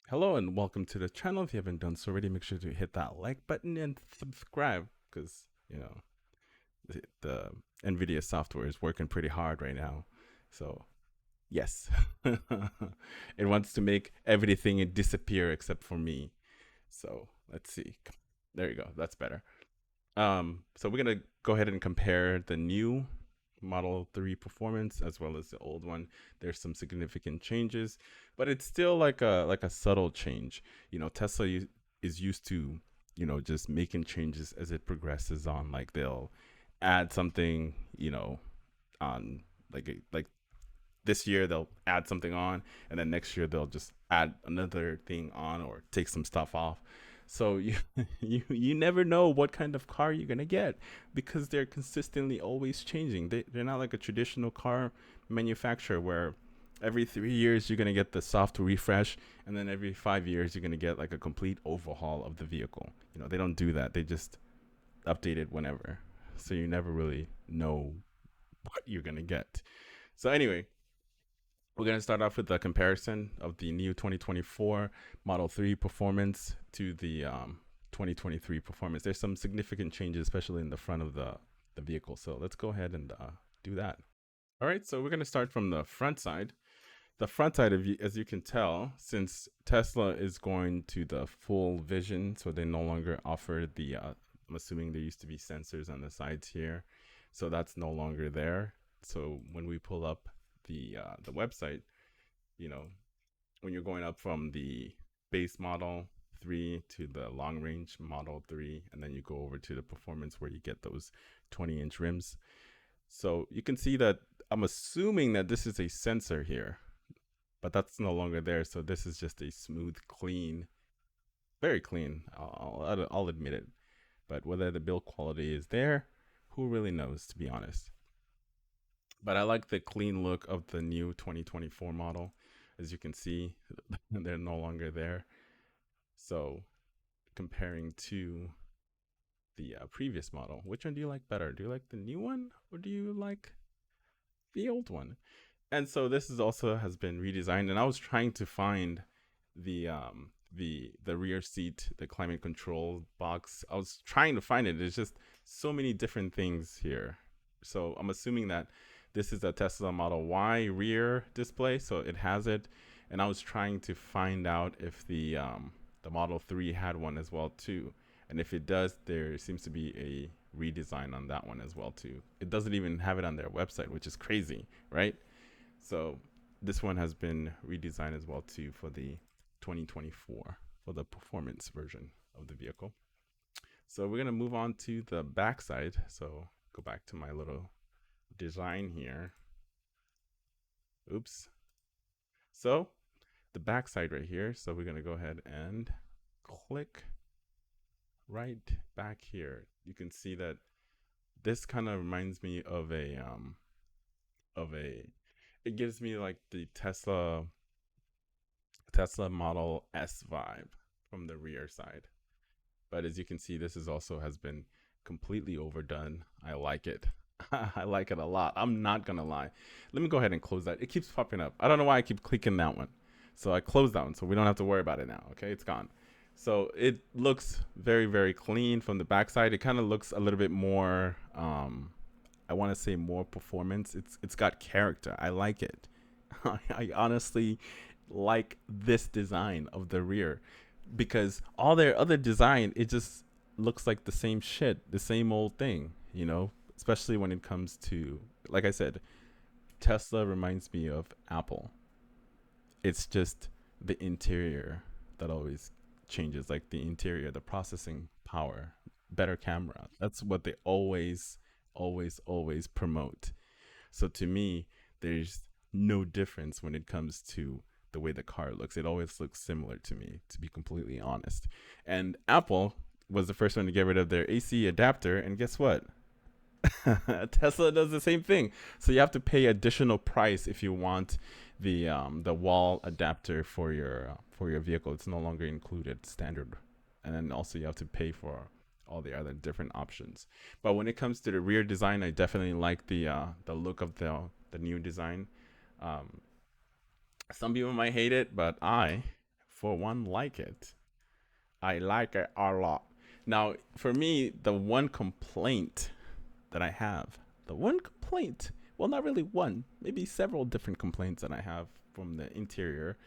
Hello and welcome to the channel. If you haven't done so already, make sure to hit that like button and subscribe because, the NVIDIA software is working pretty hard right now. So, yes, it wants to make everything disappear except for me. So, let's see. There you go. That's better. So we're gonna go ahead and compare the new Model 3 performance as well as the old one. There's some significant changes, but it's still like a subtle change. Tesla is used to, just making changes as it progresses on. Like they'll add something, on like this year they'll add something on, and then next year they'll just add another thing on or take some stuff off. So you you never know what kind of car you're gonna get because they're consistently always changing. They're not like a traditional car manufacturer where every 3 years you're gonna get the soft refresh, and then every 5 years you're gonna get like a complete overhaul of the vehicle. They don't do that. They just update it whenever, so you never really know what you're gonna get. So anyway, we're going to start off with a comparison of the new 2024 Model 3 performance to the 2023 performance. There's some significant changes, especially in the front of the vehicle. So let's go ahead and do that. All right, so we're going to start from the front side. The front side, as you can tell, since Tesla is going to the full vision, so they no longer offer the, I'm assuming there used to be sensors on the sides here. So that's no longer there. So when we pull up the website, you know, when you're going up from the base model 3 to the long range model 3, and then you go over to the performance where you get those 20-inch rims. So you can see that I'm assuming that this is a sensor here, but that's no longer there. So this is just a smooth, clean, very clean. I'll admit it. But whether the build quality is there, who really knows, to be honest. But I like the clean look of the new 2024 model. As you can see, they're no longer there. So comparing to the previous model, which one do you like better? Do you like the new one or do you like the old one? And so this is also has been redesigned, and I was trying to find the rear seat, the climate control box. I was trying to find it. There's just so many different things here. So I'm assuming that this is a Tesla Model Y rear display, so it has it. And I was trying to find out if the Model 3 had one as well too. And if it does, there seems to be a redesign on that one as well too. It doesn't even have it on their website, which is crazy, right? So this one has been redesigned as well too for the 2024 for the performance version of the vehicle. So we're gonna move on to the back side. So go back to my little design here. Oops. So the back side right here. So we're gonna go ahead and click right back here. You can see that this kind of reminds me of a it gives me like the Tesla Model S vibe from the rear side. But as you can see, this is also has been completely overdone. I like it. I like it a lot. I'm not gonna lie. Let me go ahead and close that. It keeps popping up. I don't know why I keep clicking that one. So I closed that one, so we don't have to worry about it now. Okay, it's gone. So it looks very, very clean from the backside. It kind of looks a little bit more. I want to say more performance. It's got character. I like it. I honestly like this design of the rear because all their other design, it just looks like the same shit, the same old thing, especially when it comes to, like I said, Tesla reminds me of Apple. It's just the interior that always changes, like the interior, the processing power, better camera. That's what they always, always, always promote. So to me, there's no difference when it comes to the way the car looks. It always looks similar to me, to be completely honest. And Apple was the first one to get rid of their AC adapter, and guess what? Tesla does the same thing. So you have to pay additional price if you want the wall adapter for your vehicle. It's no longer included standard, and then also you have to pay for all the other different options. But when it comes to the rear design, I definitely like the look of the new design. Um, some people might hate it, but I for one, like it. I like it a lot. Now, for me, the one complaint that I have, the one complaint, well, not really one, maybe several different complaints that I have from the interior.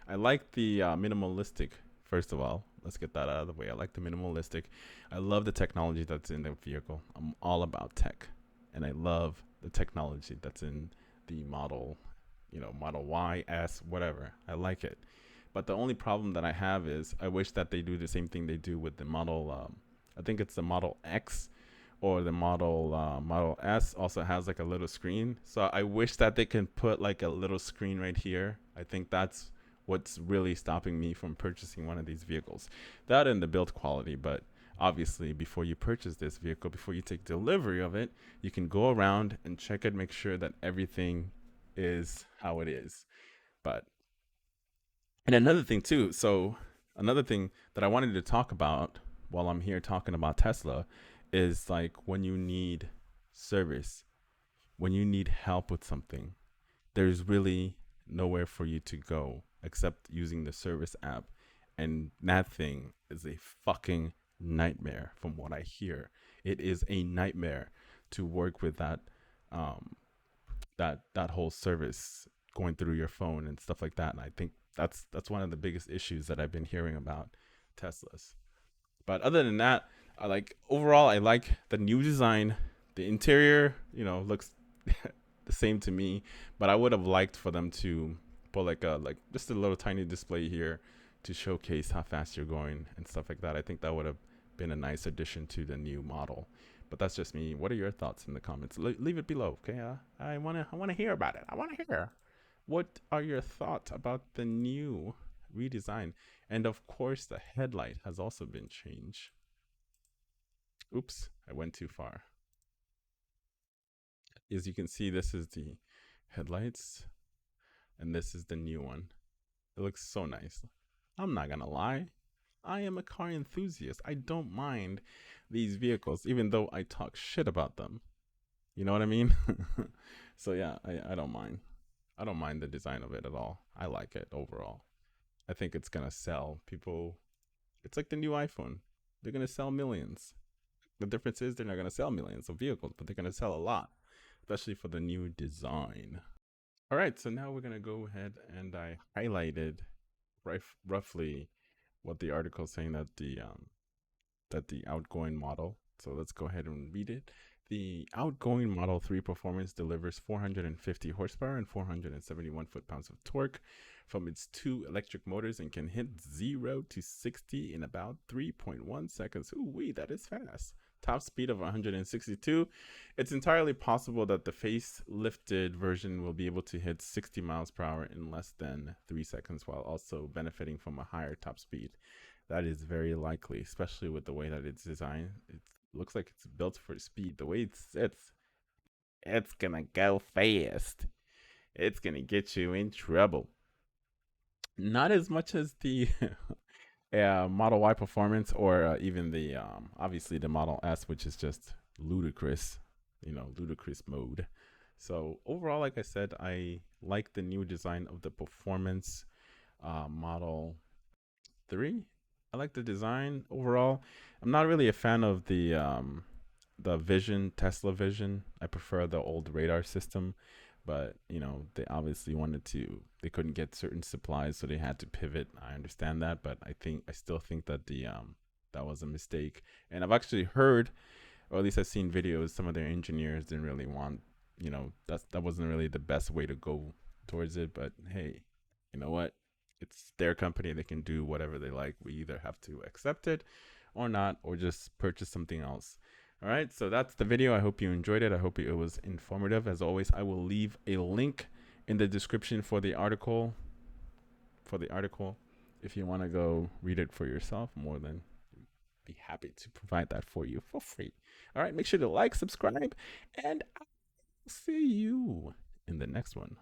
I like the minimalistic, first of all. Let's get that out of the way. I like the minimalistic. I love the technology that's in the vehicle. I'm all about tech. And I love the technology that's in the model, Model Y, S, whatever. I like it. But the only problem that I have is I wish that they do the same thing they do with the model. I think it's the Model X or the Model S also has like a little screen. So I wish that they can put like a little screen right here. I think that's what's really stopping me from purchasing one of these vehicles. That and the build quality, but obviously before you purchase this vehicle, before you take delivery of it, you can go around and check it, make sure that everything is how it is. But and another thing too, so another thing that I wanted to talk about while I'm here talking about Tesla is like when you need service, when you need help with something, there's really nowhere for you to go except using the service app. And that thing is a fucking nightmare from what I hear. It is a nightmare to work with um that whole service going through your phone and stuff like that. And I think that's one of the biggest issues that I've been hearing about Teslas. But other than that, I like overall I like the new design. The interior, looks the same to me, but I would have liked for them to put like just a little tiny display here to showcase how fast you're going and stuff like that. I think that would have been a nice addition to the new model. But that's just me. What are your thoughts in the comments? Leave it below, okay? I wanna hear about it. I wanna hear. What are your thoughts about the new redesign? And of course, the headlight has also been changed. Oops, I went too far. As you can see, this is the headlights, and this is the new one. It looks so nice. I'm not gonna lie. I am a car enthusiast. I don't mind these vehicles, even though I talk shit about them. You know what I mean? So yeah, I don't mind. I don't mind the design of it at all. I like it overall. I think it's gonna sell. People, it's like the new iPhone. They're gonna sell millions. The difference is they're not gonna sell millions of vehicles, but they're gonna sell a lot, especially for the new design. All right, so now we're gonna go ahead and I highlighted roughly what the article is saying that the outgoing model. So let's go ahead and read it. The outgoing Model 3 performance delivers 450 horsepower and 471 foot-pounds of torque from its two electric motors and can hit 0 to 60 in about 3.1 seconds. Ooh wee, that is fast. Top speed of 162. It's entirely possible that the facelifted version will be able to hit 60 miles per hour in less than 3 seconds while also benefiting from a higher top speed. That is very likely, especially with the way that it's designed. It looks like it's built for speed. The way it sits, it's gonna go fast. It's gonna get you in trouble. Not as much as the Model Y performance or even the obviously the Model S, which is just ludicrous, ludicrous mode. So overall, like I said, I like the new design of the performance Model 3. I like the design overall. I'm not really a fan of the Vision, Tesla Vision. I prefer the old radar system, but they obviously they couldn't get certain supplies, so they had to pivot. I understand that, but I still think that the that was a mistake. And I've actually heard, or at least I've seen videos, some of their engineers didn't really want, that wasn't really the best way to go towards it. But hey, you know what? It's their company. They can do whatever they like. We either have to accept it or not, or just purchase something else. All right, so that's the video. I hope you enjoyed it. I hope it was informative. As always, I will leave a link in the description for the article. If you want to go read it for yourself, more than be happy to provide that for you for free. All right, make sure to like, subscribe, and I'll see you in the next one.